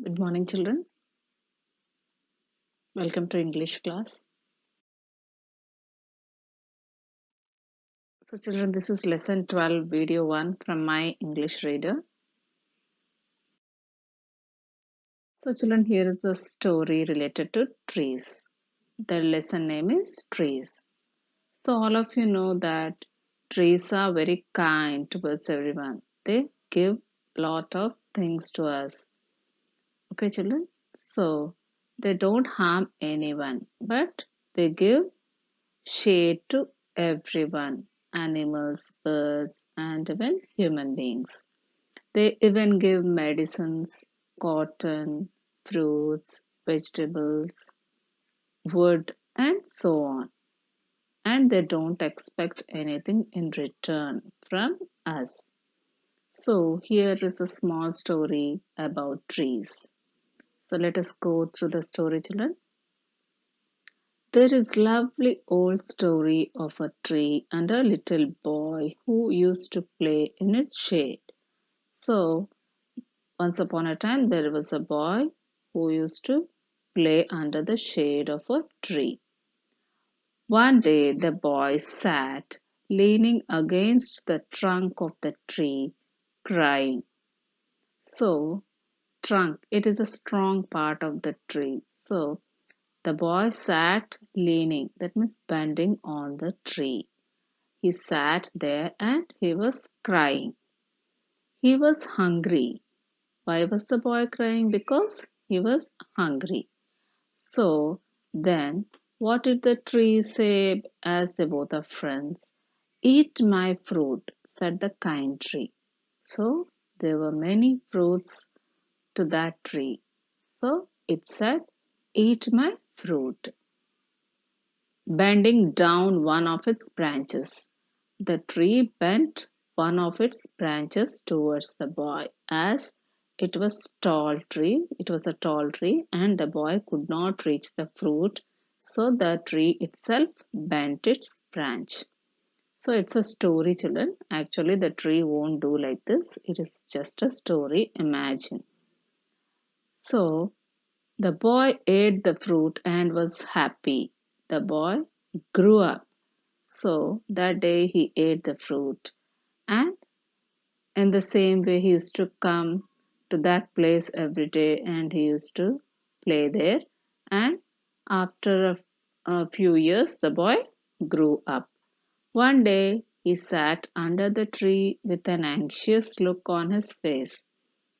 Good morning, children. Welcome to English class. So, children, this is lesson 12, video 1 from my English reader. So, children, here is a story related to trees. The lesson name is Trees. So, all of you know that trees are very kind towards everyone. They give lot of things to us. Okay, children? So, they don't harm anyone, but they give shade to everyone, animals, birds, and even human beings. They even give medicines, cotton, fruits, vegetables, wood, and so on. And they don't expect anything in return from us. So, here is a small story about trees. So, let us go through the story, children. There is lovely old story of a tree and a little boy who used to play in its shade. So, once upon a time there was a boy who used to play under the shade of a tree. One day the boy sat leaning against the trunk of the tree, crying. So, trunk, it is a strong part of the tree. So, the boy sat leaning, that means bending on the tree. He sat there and he was crying. He was hungry. Why was the boy crying? Because he was hungry. So then, what did the tree say as they both are friends? Eat my fruit, said the kind tree. So there were many fruits to that tree. So it said, eat my fruit. Bending down one of its branches, the tree bent one of its branches towards the boy, as it was a tall tree, and the boy could not reach the fruit, so the tree itself bent its branch. So it's a story, children. Actually, the tree won't do like this. It is just a story. Imagine. So the boy ate the fruit and was happy. The boy grew up. So that day he ate the fruit, and in the same way he used to come to that place every day and he used to play there. And after a few years, the boy grew up. One day he sat under the tree with an anxious look on his face.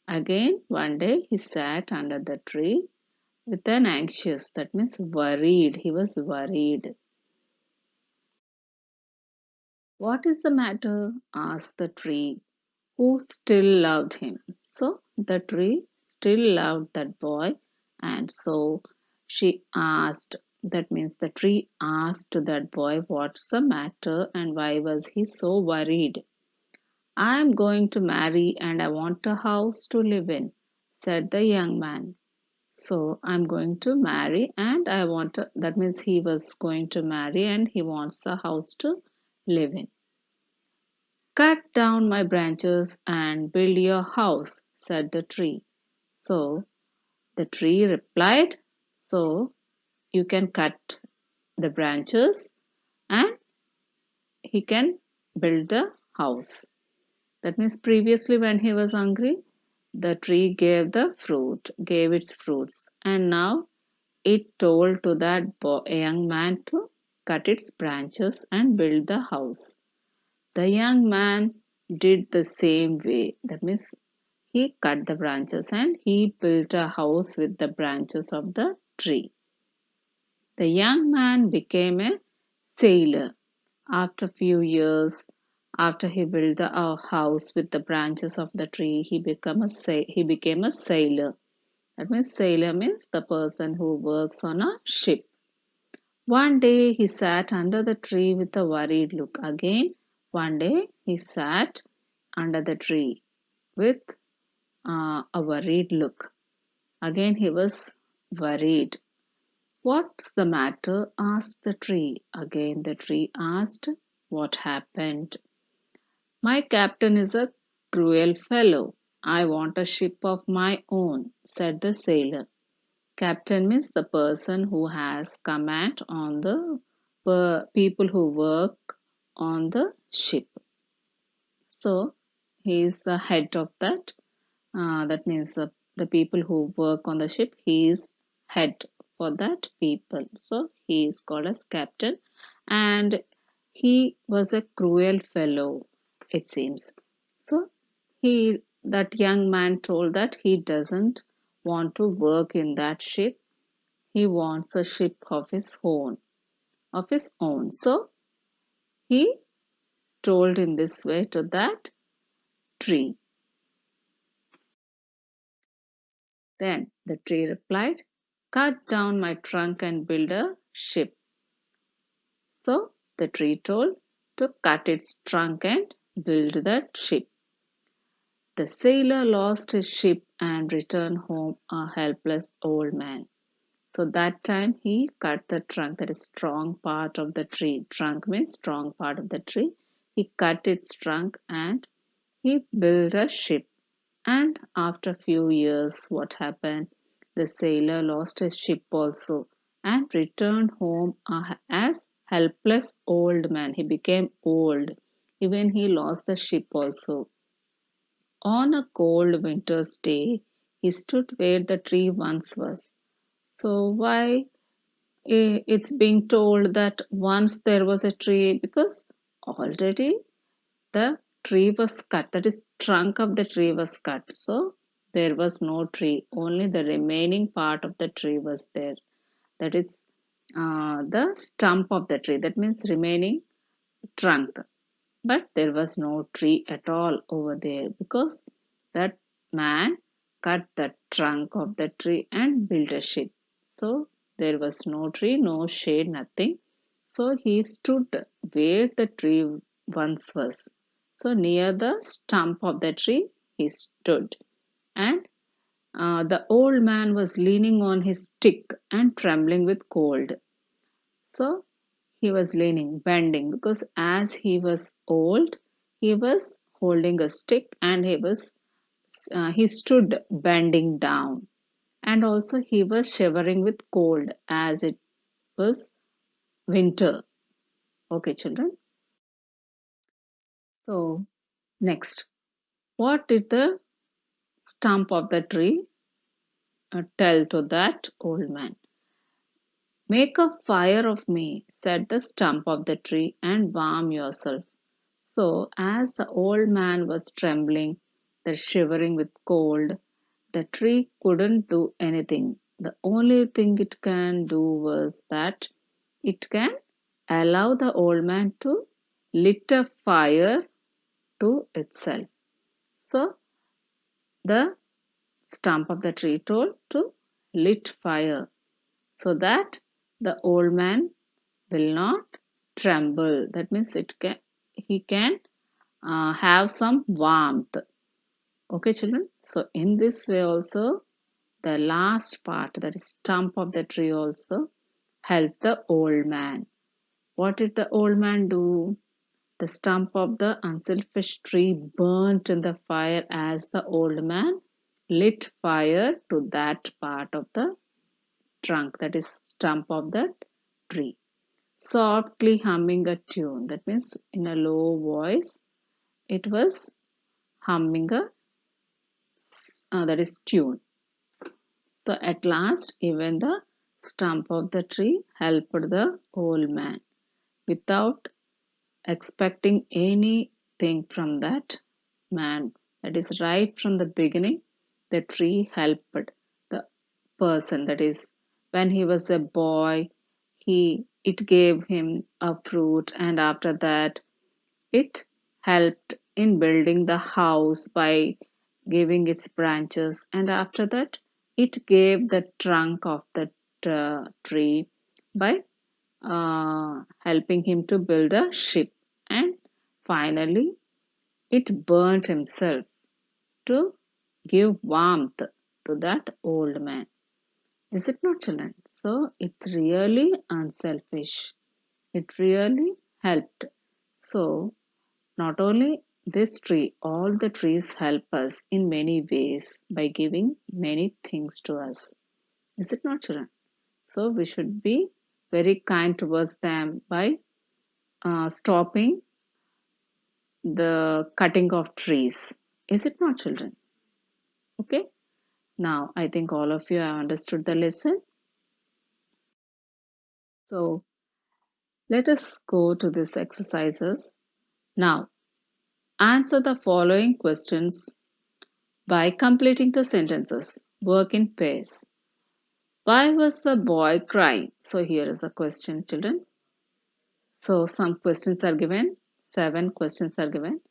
Again, one day he sat under the tree with an anxious, that means worried. He was worried. What is the matter? Asked the tree, who still loved him. So the tree still loved that boy, and so she asked, that means the tree asked to that boy, what's the matter and why was he so worried? I am going to marry and I want a house to live in, said the young man. So I'm going to marry and that means he was going to marry and he wants a house to live in. Cut down my branches and build your house, said the tree. So the tree replied, so you can cut the branches and he can build the house. That means previously when he was hungry, the tree gave its fruits, and now it told to that young man to cut its branches and build the house. The young man did the same way. That means he cut the branches and he built a house with the branches of the tree. The young man became a sailor. After a few years, after he built the house with the branches of the tree, he became a sailor. That means sailor means the person who works on a ship. One day he sat under the tree with a worried look. Again, one day he sat under the tree with a worried look. Again he was worried. What's the matter? Asked the tree. Again the tree asked, what happened? My captain is a cruel fellow. I want a ship of my own, said the sailor. Captain means the person who has command on the people who work on the ship. So he is the head of that. That means the people who work on the ship. He is head for that people. So he is called as captain, and he was a cruel fellow. It seems. So that young man told that he doesn't want to work in that ship. He wants a ship of his own. So he told in this way to that tree. Then the tree replied, cut down my trunk and build a ship. So the tree told to cut its trunk and build that ship. The sailor lost his ship and returned home a helpless old man. So that time he cut the trunk, that is strong part of the tree. Trunk means strong part of the tree. He cut its trunk and he built a ship. And after few years, what happened? The sailor lost his ship also and returned home as helpless old man. He became old. Even he lost the ship also. On a cold winter's day, he stood where the tree once was. So why it's being told that once there was a tree? Because already the tree was cut, that is trunk of the tree was cut, so there was no tree, only the remaining part of the tree was there, that is the stump of the tree, that means remaining trunk, but there was no tree at all over there because that man cut the trunk of the tree and built a ship. So there was no tree, no shade, nothing. So he stood where the tree once was. So near the stump of the tree he stood, and the old man was leaning on his stick and trembling with cold. So he was leaning, bending, because as he was old, he was holding a stick and he stood bending down. And also he was shivering with cold as it was winter. Okay, children. So next, what did the stump of the tree tell to that old man? Make a fire of me, said the stump of the tree, and warm yourself. So, as the old man was trembling, the shivering with cold, the tree couldn't do anything. The only thing it can do was that it can allow the old man to lit a fire to itself. So, the stump of the tree told to lit fire so that the old man will not tremble. That means he can have some warmth. Okay, children. So in this way also, the last part, that is stump of the tree, also helped the old man. What did the old man do? The stump of the unselfish tree burnt in the fire as the old man lit fire to that part of the trunk, that is stump of that tree. Softly humming a tune, that means in a low voice, it was humming a that is tune. So at last, even the stump of the tree helped the old man without expecting anything from that man. That is right from the beginning, the tree helped the person. That is, when he was a boy, it gave him a fruit, and after that, it helped in building the house by giving its branches, and after that, it gave the trunk of the tree by helping him to build a ship, and finally, it burnt himself to give warmth to that old man. Is it not, children? So it's really unselfish. It really helped. So not only all the trees help us in many ways by giving many things to us. Is it not, children? So we should be very kind towards them by stopping the cutting of trees. Is it not, children? Okay. Now I think all of you have understood the lesson. So let us go to these exercises. Now answer the following questions by completing the sentences. Work in pairs. Why was the boy crying? So here is a question, children. So some questions are given. 7 questions are given.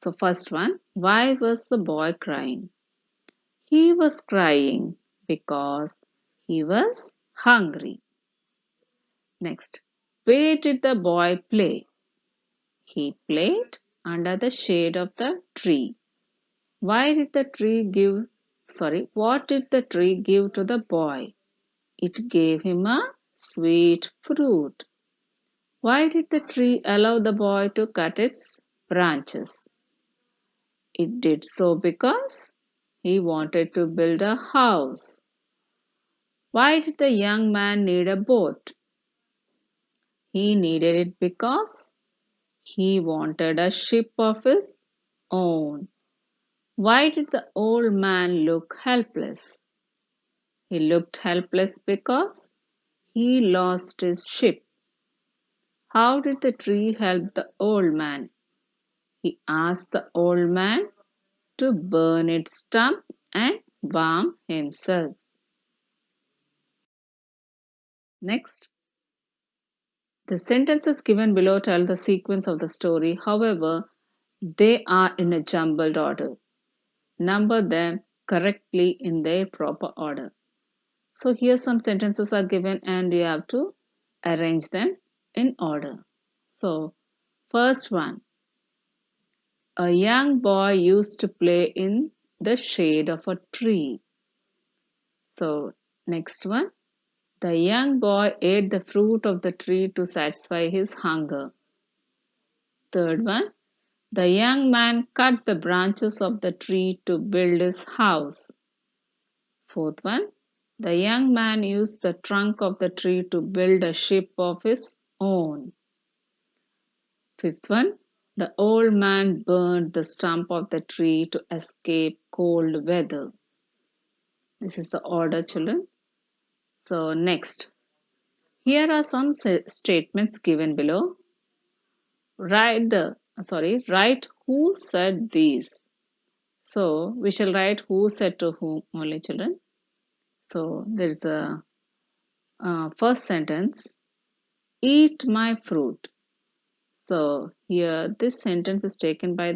So first one, why was the boy crying? He was crying because he was hungry. Next, where did the boy play? He played under the shade of the tree. Why did the tree give, what did the tree give to the boy? It gave him a sweet fruit. Why did the tree allow the boy to cut its branches? It did so because he wanted to build a house. Why did the young man need a boat? He needed it because he wanted a ship of his own. Why did the old man look helpless? He looked helpless because he lost his ship. How did the tree help the old man? He asked the old man to burn its stump and warm himself. Next, the sentences given below tell the sequence of the story. However, they are in a jumbled order. Number them correctly in their proper order. So here some sentences are given and you have to arrange them in order. So first one, a young boy used to play in the shade of a tree. So next one, the young boy ate the fruit of the tree to satisfy his hunger. Third one, the young man cut the branches of the tree to build his house. Fourth one, the young man used the trunk of the tree to build a ship of his own. Fifth one, the old man burned the stump of the tree to escape cold weather. This is the order, children. So next, here are some statements given below. Write who said these. So we shall write who said to whom only, children. So there is a first sentence, eat my fruit. So here this sentence is taken by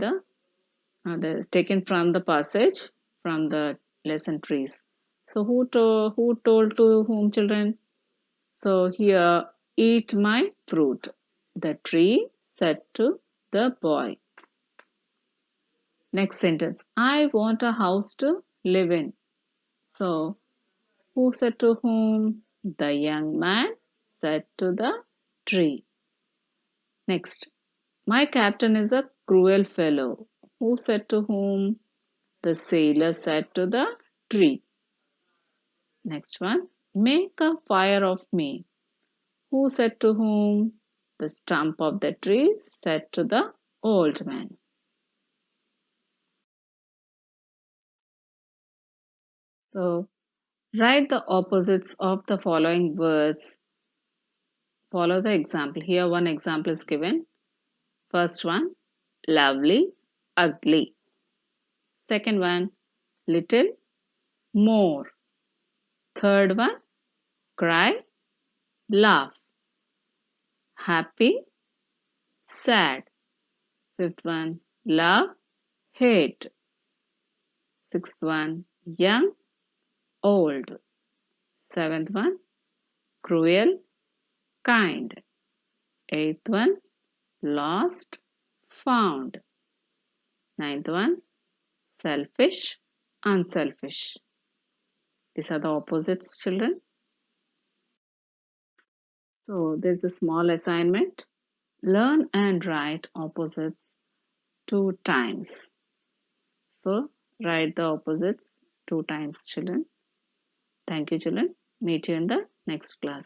taken from the passage from the lesson trees. So who told to whom, children? So here, eat my fruit. The tree said to the boy. Next sentence, I want a house to live in. So who said to whom? The young man said to the tree. Next, my captain is a cruel fellow. Who said to whom? The sailor said to the tree. Next one, make a fire of me. Who said to whom? The stump of the tree said to the old man. So, write the opposites of the following words. Follow the example. Here, one example is given. First one, lovely, ugly. Second one, little, more. Third one, cry, laugh. Happy, sad. Fifth one, love, hate. Sixth one, young, old. Seventh one, cruel, kind. Eighth one, lost, found. Ninth one, selfish, unselfish. These are the opposites, children. So there's a small assignment. Learn and write opposites two times. So write the opposites two times, children. Thank you, children. Meet you in the next class.